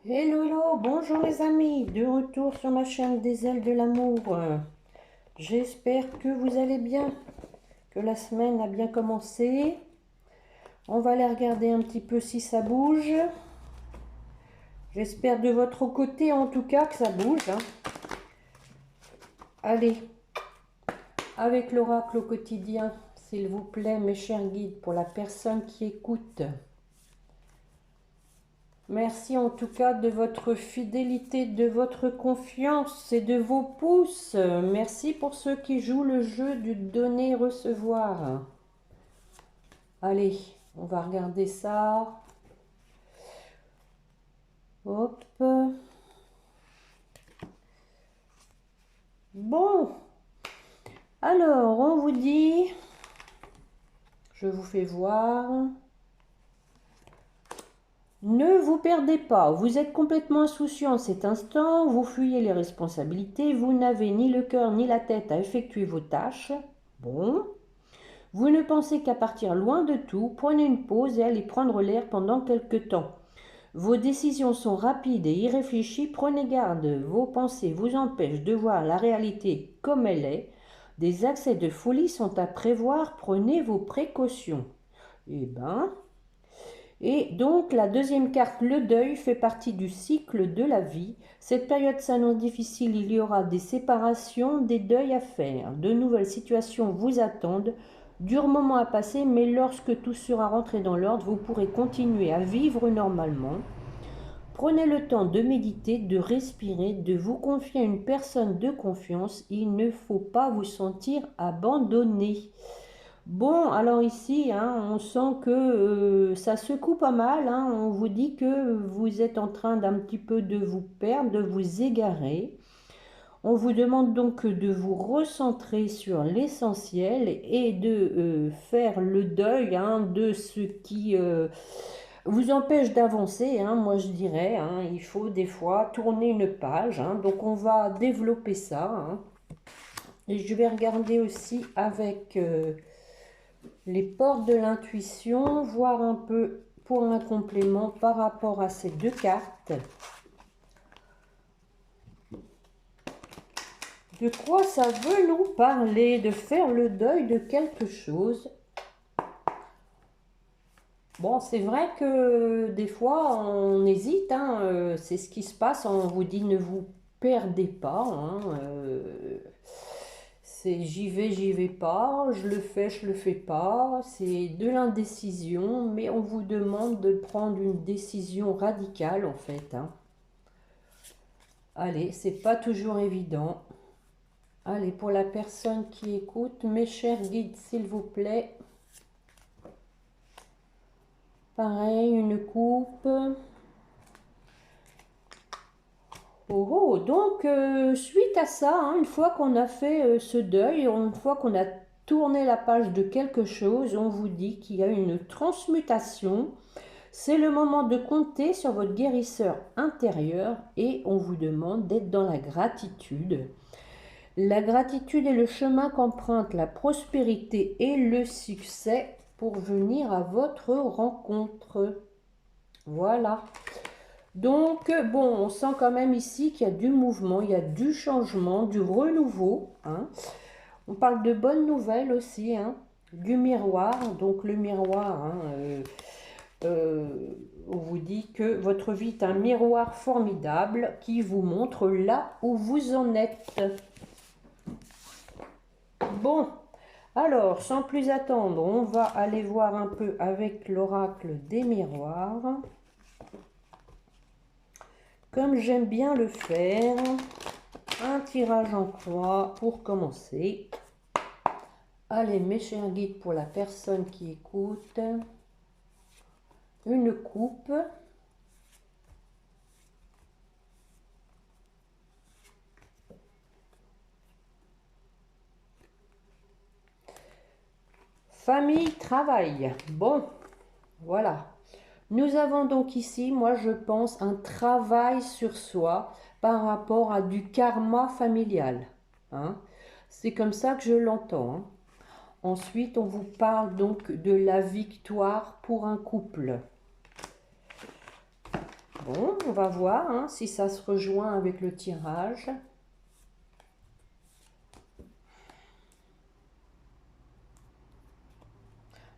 Hello, hello, bonjour les amis, de retour sur ma chaîne des ailes de l'amour. J'espère que vous allez bien, que la semaine a bien commencé. On va aller regarder un petit peu si ça bouge. J'espère de votre côté en tout cas que ça bouge, hein. Allez, avec l'oracle au quotidien, s'il vous plaît, mes chers guides, pour la personne qui écoute. Merci en tout cas de votre fidélité, de votre confiance et de vos pouces. Merci pour ceux qui jouent le jeu du donner-recevoir. Allez, on va regarder ça. Hop. Bon. Alors, on vous dit, je vous fais voir. Ne vous perdez pas, vous êtes complètement insouciant en cet instant, vous fuyez les responsabilités, vous n'avez ni le cœur ni la tête à effectuer vos tâches. Bon. Vous ne pensez qu'à partir loin de tout, prenez une pause et allez prendre l'air pendant quelque temps. Vos décisions sont rapides et irréfléchies, prenez garde, vos pensées vous empêchent de voir la réalité comme elle est. Des accès de folie sont à prévoir, prenez vos précautions. Eh ben, et donc la deuxième carte, le deuil, fait partie du cycle de la vie. Cette période s'annonce difficile, il y aura des séparations, des deuils à faire. De nouvelles situations vous attendent. Dur moment à passer, mais lorsque tout sera rentré dans l'ordre, vous pourrez continuer à vivre normalement. Prenez le temps de méditer, de respirer, de vous confier à une personne de confiance. Il ne faut pas vous sentir abandonné. Bon, alors ici, hein, on sent que ça secoue pas mal, hein. On vous dit que vous êtes en train d'un petit peu de vous perdre, de vous égarer. On vous demande donc de vous recentrer sur l'essentiel et de faire le deuil, hein, de ce qui vous empêche d'avancer, hein, moi je dirais, hein. Il faut des fois tourner une page, hein. Donc on va développer ça, hein. Et je vais regarder aussi avec les portes de l'intuition, voir un peu pour un complément par rapport à ces deux cartes. De quoi ça veut nous parler? De faire le deuil de quelque chose. Bon, c'est vrai que des fois on hésite, hein, c'est ce qui se passe, on vous dit ne vous perdez pas, hein, c'est j'y vais pas, je le fais pas, c'est de l'indécision, mais on vous demande de prendre une décision radicale en fait, hein. Allez, c'est pas toujours évident. Allez, pour la personne qui écoute, mes chers guides, s'il vous plaît. Pareil, une coupe. Oh, oh, donc, suite à ça, hein, une fois qu'on a fait ce deuil, une fois qu'on a tourné la page de quelque chose, on vous dit qu'il y a une transmutation. C'est le moment de compter sur votre guérisseur intérieur et on vous demande d'être dans la gratitude. La gratitude est le chemin qu'emprunte la prospérité et le succès pour venir à votre rencontre. Voilà. Donc, bon, on sent quand même ici qu'il y a du mouvement, il y a du changement, du renouveau, hein. On parle de bonnes nouvelles aussi, hein, du miroir. Donc, le miroir, hein, on vous dit que votre vie est un miroir formidable qui vous montre là où vous en êtes. Bon, alors, sans plus attendre, on va aller voir un peu avec l'oracle des miroirs. Comme j'aime bien le faire, un tirage en croix pour commencer. Allez, mes chers guides, pour la personne qui écoute, une coupe. Famille, travail. Bon, voilà. Nous avons donc ici, moi je pense, un travail sur soi par rapport à du karma familial, hein. C'est comme ça que je l'entends, hein. Ensuite, on vous parle donc de la victoire pour un couple. Bon, on va voir hein, si ça se rejoint avec le tirage.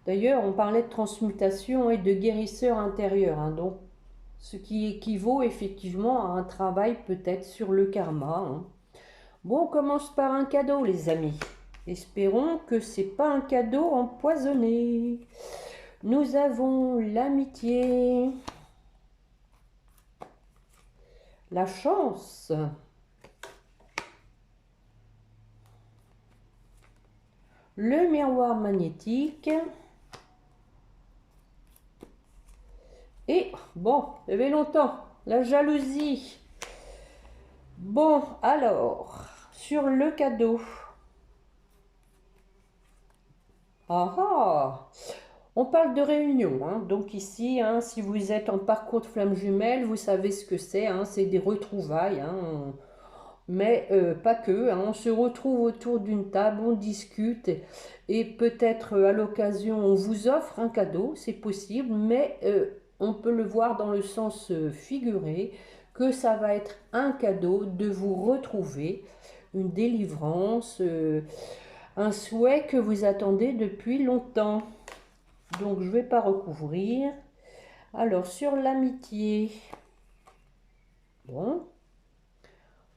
D'ailleurs, on parlait de transmutation et de guérisseur intérieur, hein, donc ce qui équivaut effectivement à un travail peut-être sur le karma. Hein. Bon, on commence par un cadeau, les amis. Espérons que c'est pas un cadeau empoisonné. Nous avons l'amitié, la chance, le miroir magnétique et, bon, il y avait longtemps, la jalousie. Bon, alors, sur le cadeau. Ah ah! On parle de réunion, hein. Donc ici, hein, si vous êtes en parcours de flamme jumelle, vous savez ce que c'est, hein, c'est des retrouvailles, hein, mais pas que, hein, on se retrouve autour d'une table, on discute, et peut-être à l'occasion, on vous offre un cadeau, c'est possible, mais on peut le voir dans le sens figuré, que ça va être un cadeau de vous retrouver, une délivrance, un souhait que vous attendez depuis longtemps. Donc, je ne vais pas recouvrir. Alors, sur l'amitié, bon,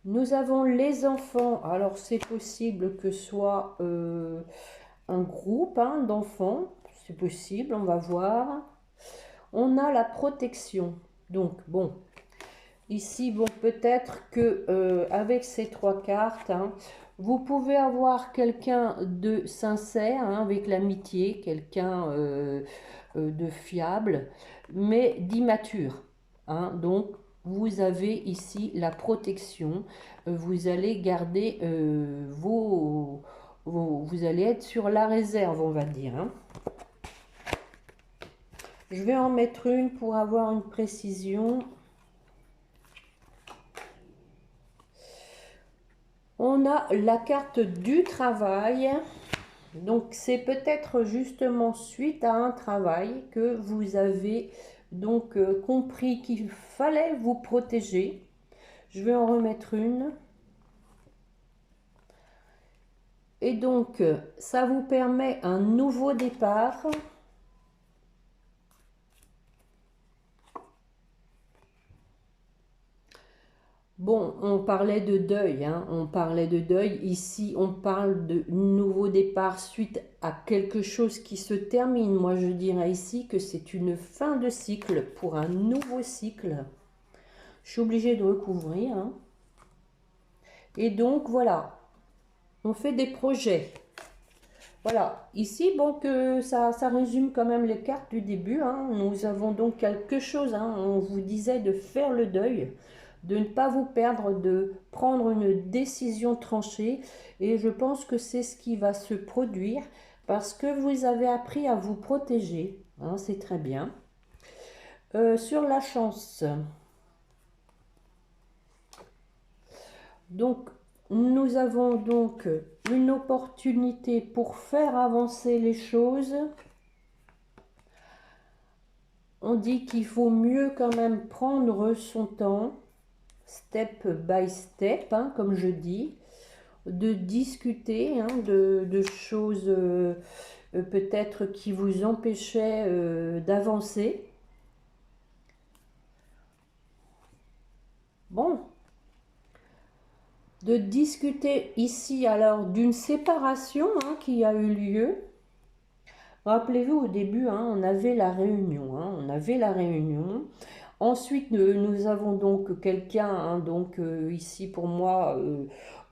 nous avons les enfants. Alors, c'est possible que ce soit un groupe hein, d'enfants. C'est possible, on va voir. On a la protection. Donc, bon, ici, bon, peut-être que avec ces trois cartes, hein, vous pouvez avoir quelqu'un de sincère hein, avec l'amitié, quelqu'un de fiable, mais d'immature. Hein. Donc, vous avez ici la protection. Vous allez garder vous allez être sur la réserve, on va dire. Hein. Je vais en mettre une pour avoir une précision. On a la carte du travail. Donc, c'est peut-être justement suite à un travail que vous avez donc compris qu'il fallait vous protéger. Je vais en remettre une. Et donc, ça vous permet un nouveau départ. Bon, on parlait de deuil, hein, on parlait de deuil. Ici, on parle de nouveau départ suite à quelque chose qui se termine. Moi, je dirais ici que c'est une fin de cycle pour un nouveau cycle. Je suis obligée de recouvrir. Hein. Et donc, voilà, on fait des projets. Voilà, ici, bon, que ça résume quand même les cartes du début. Hein. Nous avons donc quelque chose, hein, on vous disait de faire le deuil, de ne pas vous perdre, de prendre une décision tranchée. Et je pense que c'est ce qui va se produire parce que vous avez appris à vous protéger. Hein, c'est très bien. Sur la chance. Donc, nous avons donc une opportunité pour faire avancer les choses. On dit qu'il faut mieux quand même prendre son temps, step by step, hein, comme je dis, de discuter hein, de choses peut-être qui vous empêchaient d'avancer. Bon, de discuter ici alors d'une séparation hein, qui a eu lieu. Rappelez-vous au début, hein, on avait la réunion, hein, on avait la réunion. Ensuite, nous avons donc quelqu'un, hein, donc ici pour moi,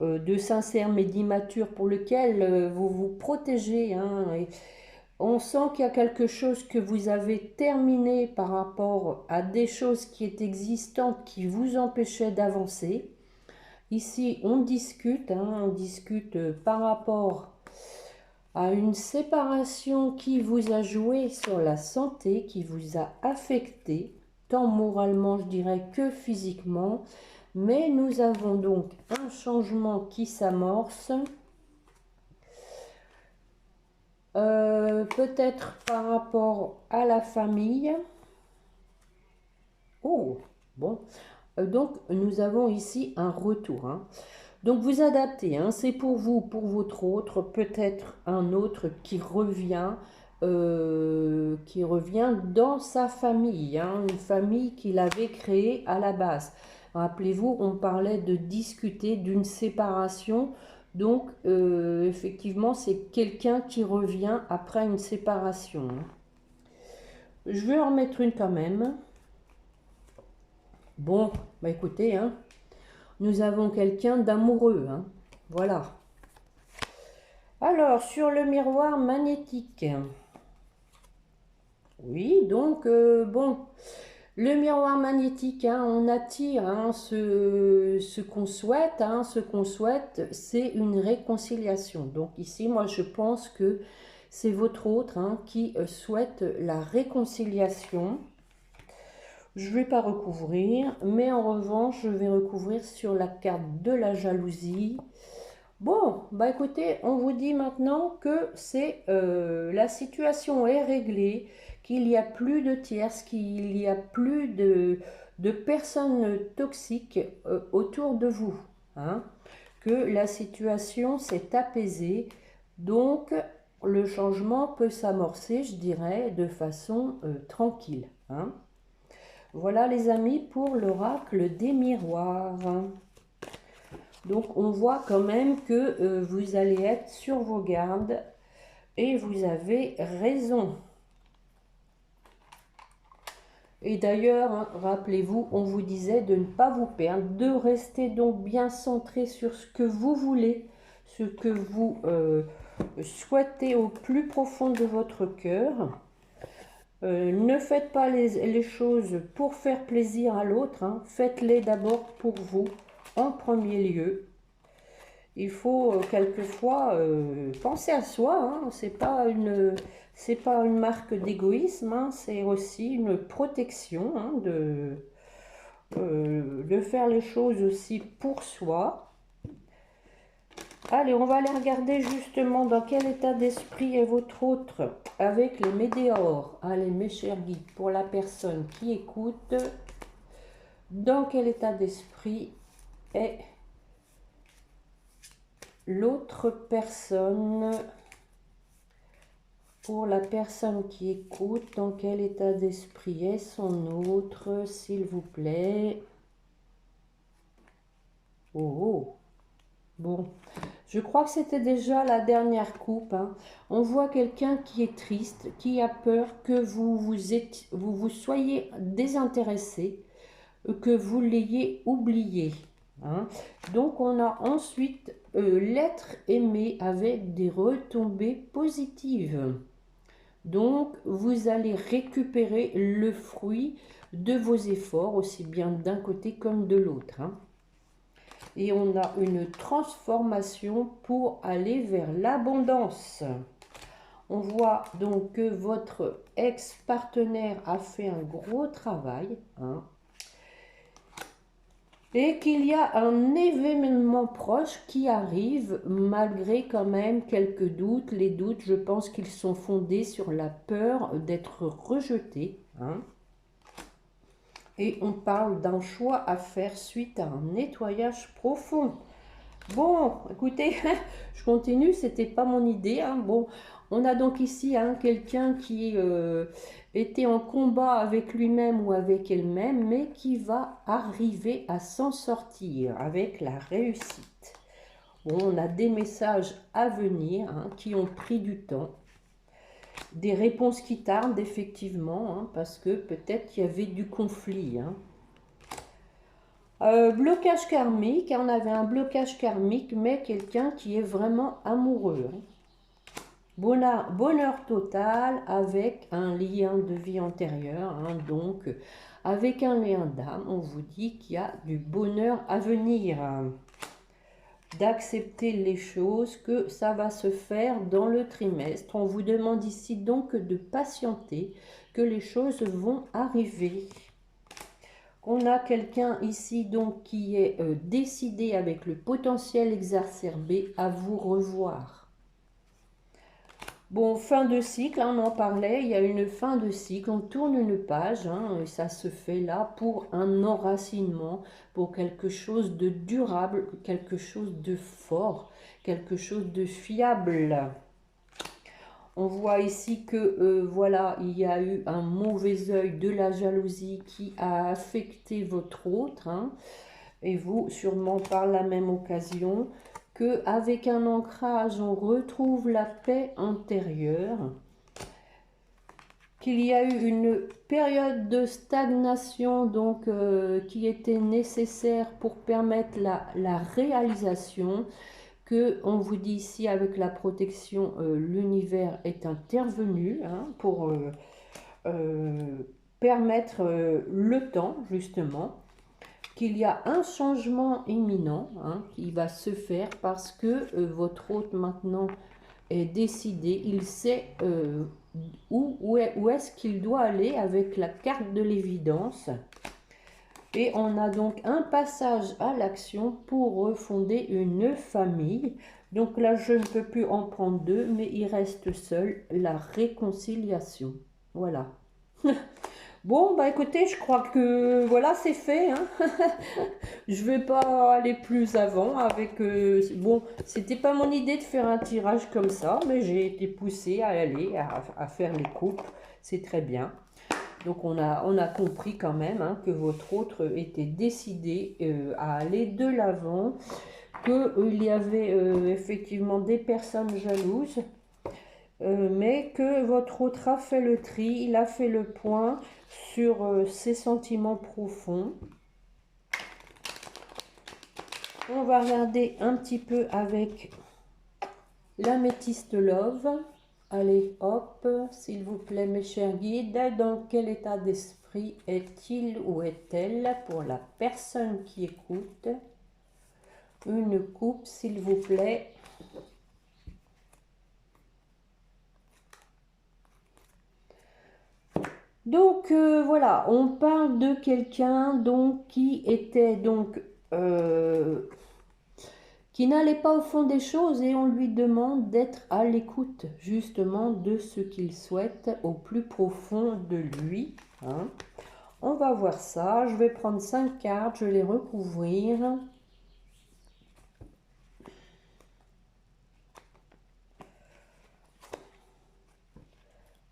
de sincère mais d'immature pour lequel vous vous protégez. Hein, et on sent qu'il y a quelque chose que vous avez terminé par rapport à des choses qui étaient existantes qui vous empêchaient d'avancer. Ici, on discute, hein, on discute par rapport à une séparation qui vous a joué sur la santé, qui vous a affecté, tant moralement, je dirais, que physiquement. Mais nous avons donc un changement qui s'amorce. Peut-être par rapport à la famille. Oh, Bon, donc nous avons ici un retour. Hein. Donc vous adaptez, hein, c'est pour vous, pour votre autre, peut-être un autre qui revient dans sa famille, hein, une famille qu'il avait créée à la base. Rappelez-vous, on parlait de discuter d'une séparation, donc effectivement c'est quelqu'un qui revient après une séparation. Je vais en mettre une quand même. Bon, bah écoutez, hein, nous avons quelqu'un d'amoureux, hein, voilà. Alors, sur le miroir magnétique. Oui, donc, bon, le miroir magnétique, hein, on attire hein, ce qu'on souhaite. Hein, ce qu'on souhaite, c'est une réconciliation. Donc ici, moi, je pense que c'est votre autre hein, qui souhaite la réconciliation. Je ne vais pas recouvrir, mais en revanche, je vais recouvrir sur la carte de la jalousie. Bon, bah écoutez, on vous dit maintenant que c'est la situation est réglée, qu'il n'y a plus de tierces, qu'il n'y a plus de personnes toxiques autour de vous, hein, que la situation s'est apaisée, donc le changement peut s'amorcer, je dirais, de façon tranquille. Hein. Voilà les amis pour l'oracle des miroirs. Donc on voit quand même que vous allez être sur vos gardes et vous avez raison. Et d'ailleurs, hein, rappelez-vous, on vous disait de ne pas vous perdre, de rester donc bien centré sur ce que vous voulez, ce que vous souhaitez au plus profond de votre cœur. Ne faites pas les choses pour faire plaisir à l'autre, hein. Faites-les d'abord pour vous, en premier lieu. Il faut quelquefois penser à soi, hein. C'est pas une marque d'égoïsme, hein. C'est aussi une protection hein, de faire les choses aussi pour soi. Allez, on va aller regarder justement dans quel état d'esprit est votre autre avec les météores. Allez, mes chers guides, pour la personne qui écoute, dans quel état d'esprit est l'autre personne? Pour la personne qui écoute, dans quel état d'esprit est son autre, s'il vous plaît? Oh, bon. Je crois que c'était déjà la dernière coupe. Hein. On voit quelqu'un qui est triste, qui a peur que vous soyez désintéressé, que vous l'ayez oublié. Hein. Donc on a ensuite l'être aimé avec des retombées positives. Donc vous allez récupérer le fruit de vos efforts, aussi bien d'un côté comme de l'autre. Hein. Et on a une transformation pour aller vers l'abondance. On voit donc que votre ex-partenaire a fait un gros travail. Hein, et qu'il y a un événement proche qui arrive malgré quand même quelques doutes. Les doutes, je pense qu'ils sont fondés sur la peur d'être rejeté. Hein. Et on parle d'un choix à faire suite à un nettoyage profond. Bon, écoutez, je continue, c'était pas mon idée. Hein. Bon, on a donc ici hein, quelqu'un qui était en combat avec lui-même ou avec elle-même, mais qui va arriver à s'en sortir avec la réussite. Bon, on a des messages à venir hein, qui ont pris du temps. Des réponses qui tardent effectivement, hein, parce que peut-être qu'il y avait du conflit. Hein. Blocage karmique, on avait un blocage karmique, mais quelqu'un qui est vraiment amoureux. Hein. Bonheur total avec un lien de vie antérieur, hein, donc avec un lien d'âme, on vous dit qu'il y a du bonheur à venir. Hein. D'accepter les choses, que ça va se faire dans le trimestre. On vous demande ici donc de patienter, que les choses vont arriver. On a quelqu'un ici donc qui est décidé avec le potentiel exacerbé à vous revoir. Bon, fin de cycle, hein, on en parlait, il y a une fin de cycle, on tourne une page, hein, et ça se fait là pour un enracinement, pour quelque chose de durable, quelque chose de fort, quelque chose de fiable. On voit ici que voilà, il y a eu un mauvais œil de la jalousie qui a affecté votre autre, hein, et vous sûrement par la même occasion, que avec un ancrage, on retrouve la paix intérieure, qu'il y a eu une période de stagnation donc qui était nécessaire pour permettre la réalisation, que on vous dit ici avec la protection, l'univers est intervenu, hein, pour euh, permettre le temps justement, qu'il y a un changement imminent, hein, qui va se faire parce que votre hôte maintenant est décidé, il sait où est-ce qu'il doit aller avec la carte de l'évidence. Et on a donc un passage à l'action pour refonder une famille. Donc là, je ne peux plus en prendre deux, mais il reste seul la réconciliation. Voilà. Bon, bah écoutez, je crois que voilà, c'est fait, hein. Je vais pas aller plus avant avec... bon, c'était pas mon idée de faire un tirage comme ça, mais j'ai été poussée à aller, à faire les coupes. C'est très bien. Donc on a compris quand même, hein, que votre autre était décidé à aller de l'avant, qu'il y avait effectivement des personnes jalouses, mais que votre autre a fait le tri, il a fait le point sur ses sentiments profonds. On va regarder un petit peu avec l'améthyste love. Allez, hop, s'il vous plaît, mes chers guides, dans quel état d'esprit est-il ou est-elle pour la personne qui écoute? Une coupe, s'il vous plaît. Donc, voilà, on parle de quelqu'un donc qui était donc... qui n'allait pas au fond des choses, et on lui demande d'être à l'écoute justement de ce qu'il souhaite au plus profond de lui, hein. On va voir ça. Je vais prendre 5 cartes, je vais les recouvrir.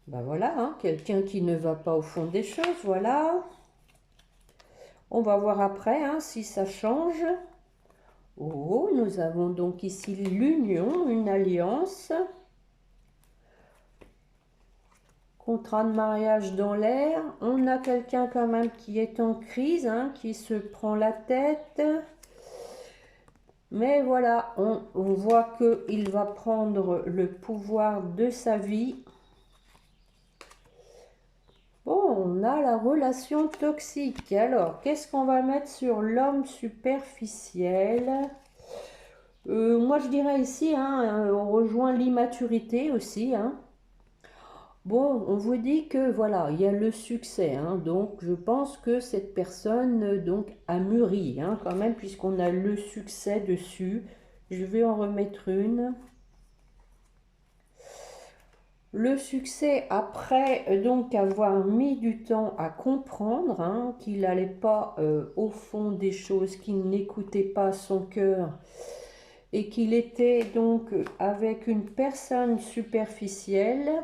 Ben voilà, hein, quelqu'un qui ne va pas au fond des choses, voilà. On va voir après, hein, si ça change. Oh, nous avons donc ici l'union, une alliance. Contrat de mariage dans l'air. On a quelqu'un quand même qui est en crise, hein, qui se prend la tête. Mais voilà, on voit qu'il va prendre le pouvoir de sa vie. Bon, on a la relation toxique. Alors, qu'est-ce qu'on va mettre sur l'homme superficiel? Moi, je dirais ici, hein, on rejoint l'immaturité aussi, hein. Bon, on vous dit que voilà, il y a le succès, hein, donc je pense que cette personne donc a mûri, hein, quand même, puisqu'on a le succès dessus. Je vais en remettre une. Le succès après donc avoir mis du temps à comprendre, hein, qu'il n'allait pas au fond des choses, qu'il n'écoutait pas son cœur, et qu'il était donc avec une personne superficielle,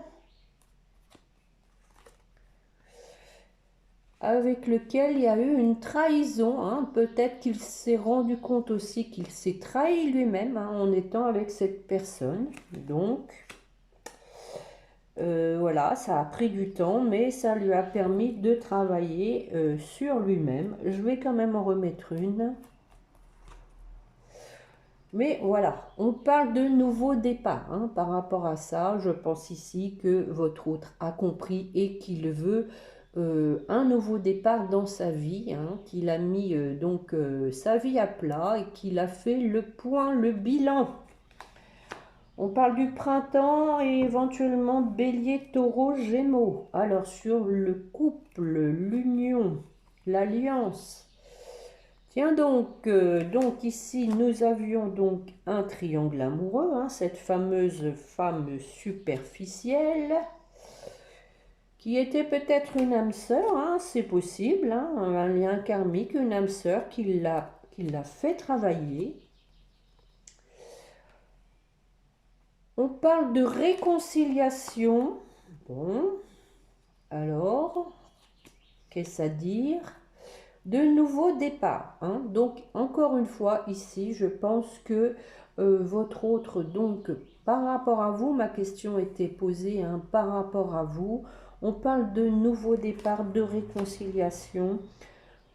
avec lequel il y a eu une trahison, hein. Peut-être qu'il s'est rendu compte aussi qu'il s'est trahi lui-même, hein, en étant avec cette personne. Donc, voilà, ça a pris du temps, mais ça lui a permis de travailler sur lui-même. Je vais quand même en remettre une. Mais voilà, on parle de nouveau départ, hein, par rapport à ça. Je pense ici que votre autre a compris et qu'il veut un nouveau départ dans sa vie, hein, qu'il a mis donc sa vie à plat et qu'il a fait le point, le bilan. On parle du printemps et éventuellement bélier, taureau, gémeaux. Alors sur le couple, l'union, l'alliance, Tiens donc ici nous avions donc un triangle amoureux, hein, cette fameuse femme superficielle qui était peut-être une âme sœur, hein, c'est possible, hein, un lien karmique, une âme sœur qui l'a fait travailler. On parle de réconciliation. Bon, alors, qu'est-ce à dire? De nouveau départ, hein. Donc, encore une fois, ici, je pense que votre autre, donc, par rapport à vous, ma question était posée, hein, par rapport à vous, on parle de nouveau départ, de réconciliation,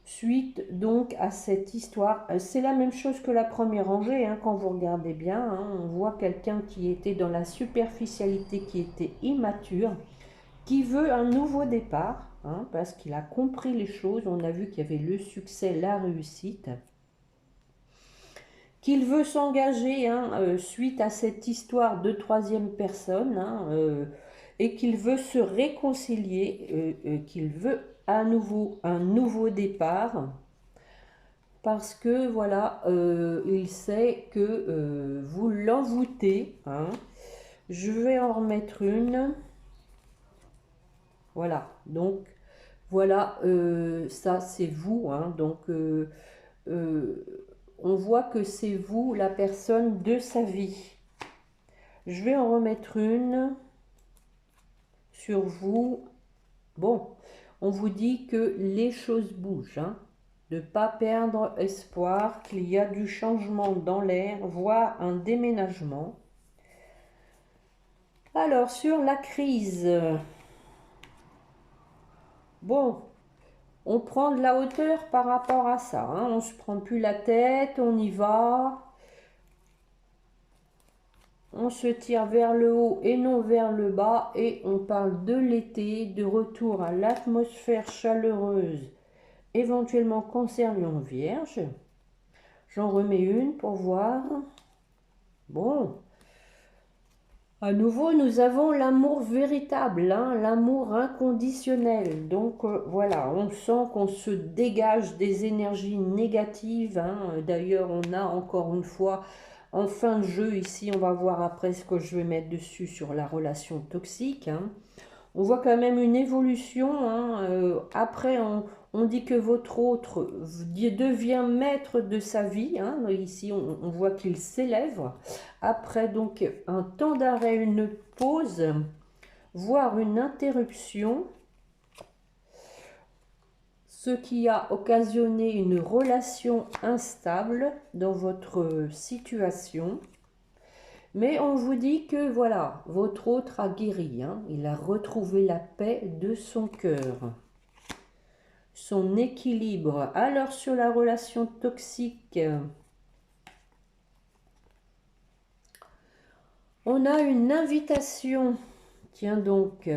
suite donc à cette histoire. C'est la même chose que la première rangée, hein, quand vous regardez bien, hein, on voit quelqu'un qui était dans la superficialité, qui était immature, qui veut un nouveau départ, hein, parce qu'il a compris les choses. On a vu qu'il y avait le succès, la réussite, qu'il veut s'engager, hein, suite à cette histoire de troisième personne, hein, et qu'il veut se réconcilier, qu'il veut à nouveau un nouveau départ, parce que voilà, il sait que vous l'envoûtez, hein. Je vais en remettre une. Voilà, donc voilà, ça c'est vous, hein, donc euh, on voit que c'est vous la personne de sa vie. Je vais en remettre une sur vous. Bon, on vous dit que les choses bougent, hein, de ne pas perdre espoir, qu'il y a du changement dans l'air, voire un déménagement. Alors, sur la crise, bon, on prend de la hauteur par rapport à ça, hein. On ne se prend plus la tête, on y va. On se tire vers le haut et non vers le bas et on parle de l'été, de retour à l'atmosphère chaleureuse, éventuellement Cancer, Lion, Vierge. J'en remets une pour voir. Bon, à nouveau, nous avons l'amour véritable, hein, l'amour inconditionnel. Donc voilà, on sent qu'on se dégage des énergies négatives, hein. D'ailleurs, on a encore une fois, en fin de jeu, ici, on va voir après ce que je vais mettre dessus sur la relation toxique, hein. On voit quand même une évolution, hein. Après, on dit que votre autre devient maître de sa vie, hein. Ici, on voit qu'il s'élève. Après, donc, un temps d'arrêt, une pause, voire une interruption, ce qui a occasionné une relation instable dans votre situation. Mais on vous dit que voilà, votre autre a guéri, hein, il a retrouvé la paix de son cœur, son équilibre. Alors sur la relation toxique, on a une invitation. Tiens donc,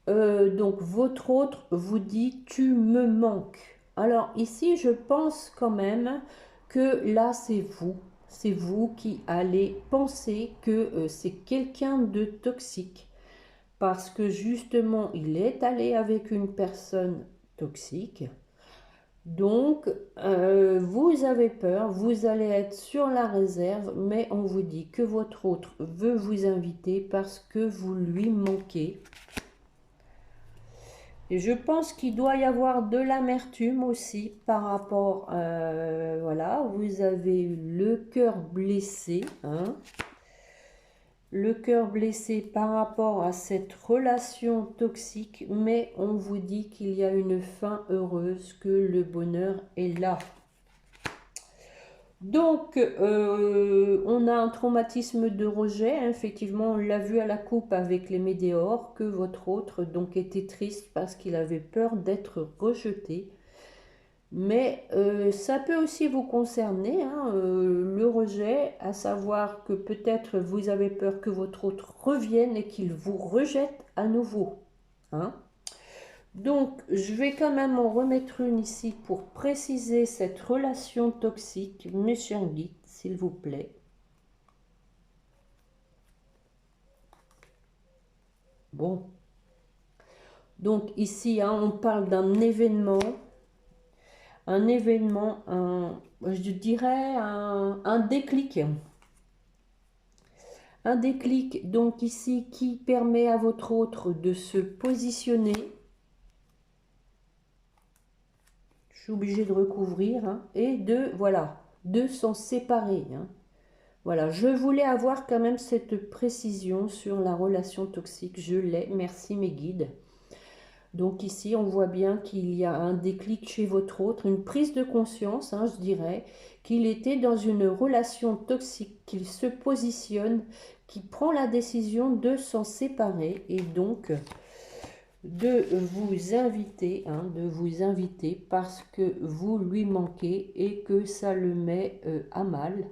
donc votre autre vous dit tu me manques. Alors ici je pense quand même que là c'est vous qui allez penser que c'est quelqu'un de toxique parce que justement il est allé avec une personne toxique. Donc vous avez peur, vous allez être sur la réserve, mais on vous dit que votre autre veut vous inviter parce que vous lui manquez. Et je pense qu'il doit y avoir de l'amertume aussi par rapport, voilà, vous avez eu le cœur blessé, hein, le cœur blessé par rapport à cette relation toxique, mais on vous dit qu'il y a une fin heureuse, que le bonheur est là. Donc, on a un traumatisme de rejet, hein, effectivement, on l'a vu à la coupe avec les météores, que votre autre donc était triste parce qu'il avait peur d'être rejeté. Mais ça peut aussi vous concerner, hein, le rejet, à savoir que peut-être vous avez peur que votre autre revienne et qu'il vous rejette à nouveau, hein. Donc, je vais quand même en remettre une ici pour préciser cette relation toxique, mes chers guides, s'il vous plaît. Bon. Donc ici, hein, on parle d'un événement, je dirais un déclic. Un déclic, donc ici, qui permet à votre autre de se positionner. Je suis obligée de recouvrir, hein, et voilà, de s'en séparer, hein. Voilà, je voulais avoir quand même cette précision sur la relation toxique. Je l'ai, merci mes guides. Donc ici, on voit bien qu'il y a un déclic chez votre autre, une prise de conscience, hein, je dirais, qu'il était dans une relation toxique, qu'il se positionne, qu'il prend la décision de s'en séparer et donc de vous inviter, hein, parce que vous lui manquez et que ça le met à mal,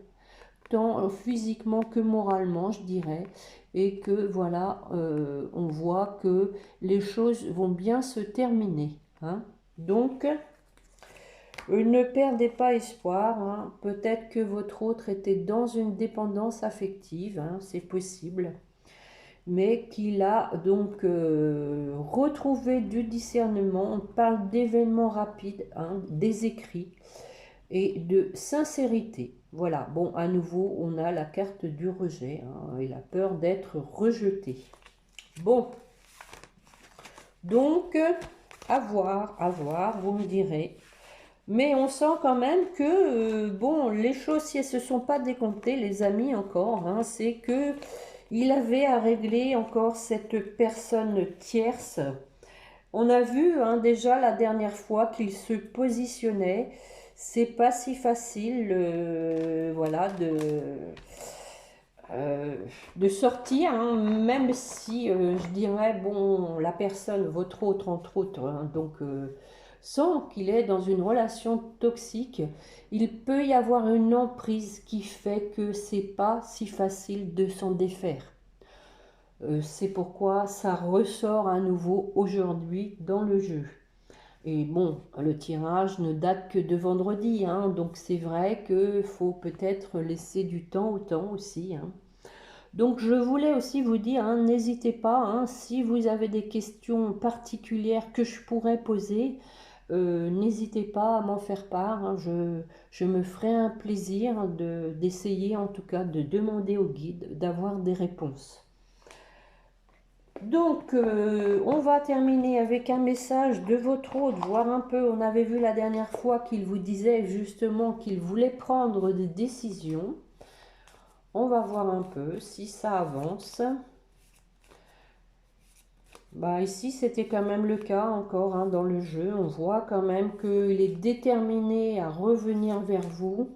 tant physiquement que moralement, je dirais, et que voilà, on voit que les choses vont bien se terminer, hein. Donc, ne perdez pas espoir, hein. Peut-être que votre autre était dans une dépendance affective, hein, c'est possible, mais qu'il a donc retrouvé du discernement. On parle d'événements rapides, hein, des écrits, et de sincérité. Voilà, bon, à nouveau, on a la carte du rejet, hein, et la peur d'être rejeté. Bon, donc, à voir, vous me direz. Mais on sent quand même que, bon, les choses, si elles ne se sont pas décomptées, les amis, encore, hein, c'est que il avait à régler encore cette personne tierce. On a vu, hein, déjà la dernière fois qu'il se positionnait. C'est pas si facile, voilà, de sortir, hein, même si je dirais, bon, la personne, votre autre, entre autres, hein, donc sent qu'il est dans une relation toxique, il peut y avoir une emprise qui fait que c'est pas si facile de s'en défaire. C'est pourquoi ça ressort à nouveau aujourd'hui dans le jeu. Et bon, le tirage ne date que de vendredi, hein, donc c'est vrai qu'il faut peut-être laisser du temps au temps aussi, hein. Donc je voulais aussi vous dire, hein, n'hésitez pas, hein, si vous avez des questions particulières que je pourrais poser, n'hésitez pas à m'en faire part, hein. Je me ferai un plaisir d'essayer en tout cas de demander au guide d'avoir des réponses. Donc, on va terminer avec un message de votre hôte, voir un peu, on avait vu la dernière fois qu'il vous disait justement qu'il voulait prendre des décisions. On va voir un peu si ça avance. Bah ici, c'était quand même le cas encore, hein, dans le jeu. On voit quand même qu'il est déterminé à revenir vers vous.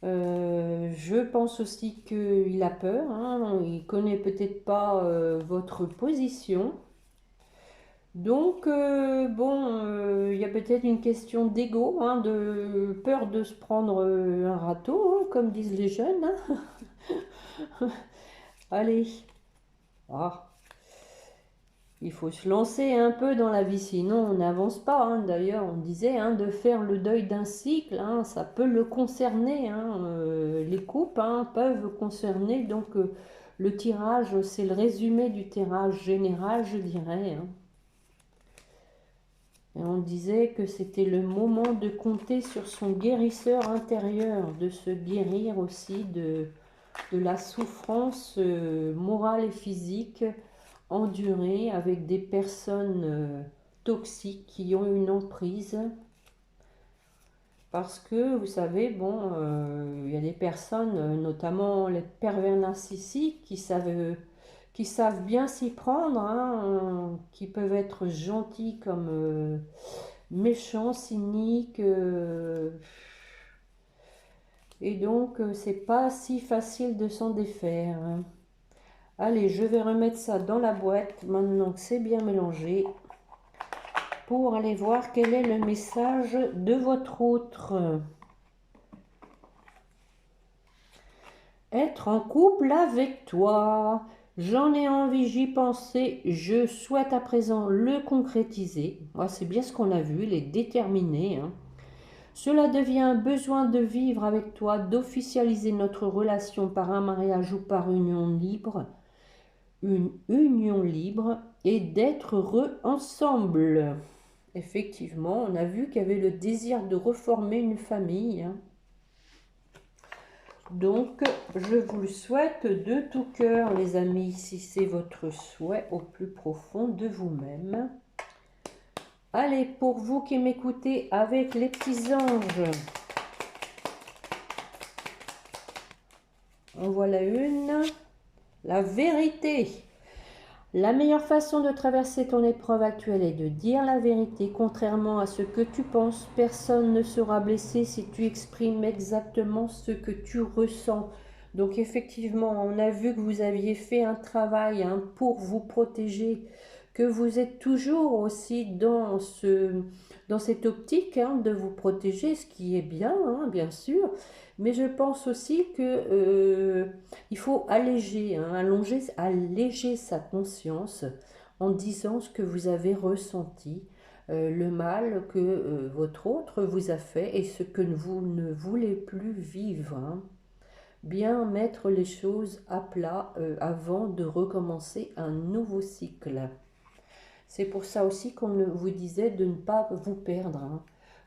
Je pense aussi qu'il a peur, hein, il connaît peut-être pas votre position. Donc, bon, il y a peut-être une question d'ego, hein, de peur de se prendre un râteau, hein, comme disent les jeunes, hein. Allez, ah, il faut se lancer un peu dans la vie, sinon on n'avance pas, hein. D'ailleurs, on disait, hein, de faire le deuil d'un cycle, hein, ça peut le concerner, hein, les coupes, hein, peuvent concerner, donc le tirage, c'est le résumé du tirage général, je dirais, hein. Et on disait que c'était le moment de compter sur son guérisseur intérieur, de se guérir aussi de la souffrance morale et physique endurée avec des personnes toxiques qui ont une emprise. Parce que, vous savez, bon, il y a des personnes, notamment les pervers narcissiques, qui savent bien s'y prendre, hein, qui peuvent être gentils comme méchants, cyniques. Et donc, c'est pas si facile de s'en défaire, hein. Allez, je vais remettre ça dans la boîte, maintenant que c'est bien mélangé, pour aller voir quel est le message de votre autre. Être en couple avec toi. J'en ai envie, j'y pensais, je souhaite à présent le concrétiser. Ah, c'est bien ce qu'on a vu, il est déterminé, hein. Cela devient un besoin de vivre avec toi, d'officialiser notre relation par un mariage ou par union libre. Une union libre et d'être heureux ensemble. Effectivement, on a vu qu'il y avait le désir de reformer une famille, hein. Donc, je vous le souhaite de tout cœur, les amis, si c'est votre souhait au plus profond de vous-même. Allez, pour vous qui m'écoutez avec les petits anges, en voilà une. La vérité. La meilleure façon de traverser ton épreuve actuelle est de dire la vérité. Contrairement à ce que tu penses, personne ne sera blessé si tu exprimes exactement ce que tu ressens. Donc effectivement, on a vu que vous aviez fait un travail, hein, pour vous protéger, que vous êtes toujours aussi dans cette optique, hein, de vous protéger, ce qui est bien, hein, bien sûr. Mais je pense aussi que il faut alléger, hein, alléger sa conscience en disant ce que vous avez ressenti, le mal que votre autre vous a fait et ce que vous ne voulez plus vivre, hein. Bien mettre les choses à plat avant de recommencer un nouveau cycle. C'est pour ça aussi qu'on vous disait de ne pas vous perdre, hein,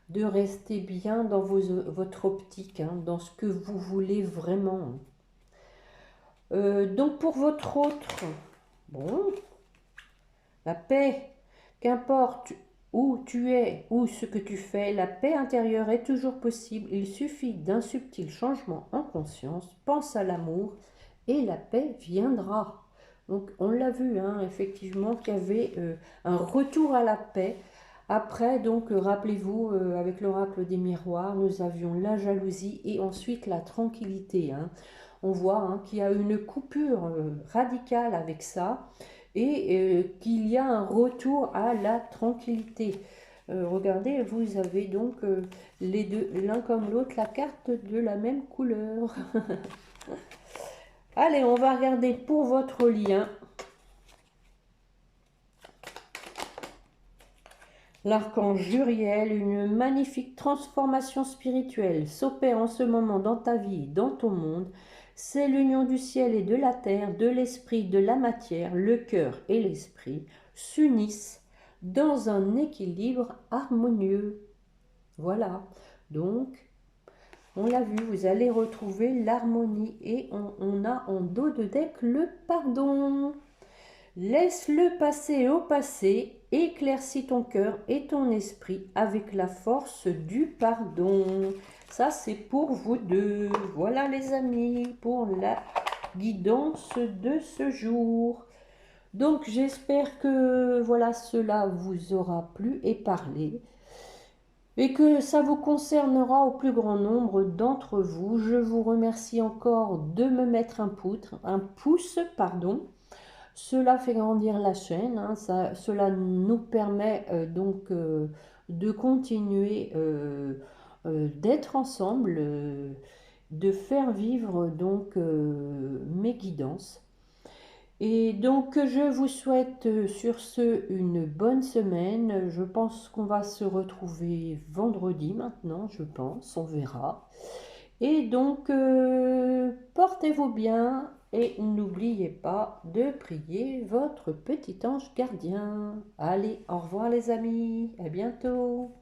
de rester bien dans votre optique, hein, dans ce que vous voulez vraiment. Donc pour votre autre, bon, la paix, qu'importe où tu es ou ce que tu fais, la paix intérieure est toujours possible. Il suffit d'un subtil changement en conscience. Pense à l'amour et la paix viendra. Donc on l'a vu, hein, effectivement, qu'il y avait un retour à la paix. Après, donc, rappelez-vous, avec l'oracle des miroirs, nous avions la jalousie et ensuite la tranquillité, hein. On voit, hein, qu'il y a une coupure radicale avec ça et qu'il y a un retour à la tranquillité. Regardez, vous avez donc les deux, l'un comme l'autre, la carte de la même couleur. Allez, on va regarder pour votre lien. L'archange Juriel, une magnifique transformation spirituelle s'opère en ce moment dans ta vie, dans ton monde. C'est l'union du ciel et de la terre, de l'esprit, de la matière, le cœur et l'esprit s'unissent dans un équilibre harmonieux. Voilà, donc on l'a vu, vous allez retrouver l'harmonie et on a en dos de deck le pardon. Laisse-le passer au passé, éclaircis ton cœur et ton esprit avec la force du pardon. Ça, c'est pour vous deux. Voilà les amis, pour la guidance de ce jour. Donc, j'espère que voilà, cela vous aura plu et parlé et que ça vous concernera au plus grand nombre d'entre vous. Je vous remercie encore de me mettre un pouce, pardon. Cela fait grandir la chaîne, hein, cela nous permet de continuer d'être ensemble, de faire vivre donc mes guidances. Et donc je vous souhaite sur ce une bonne semaine. Je pense qu'on va se retrouver vendredi maintenant, je pense, on verra. Et donc, portez-vous bien et n'oubliez pas de prier votre petit ange gardien. Allez, au revoir les amis, à bientôt.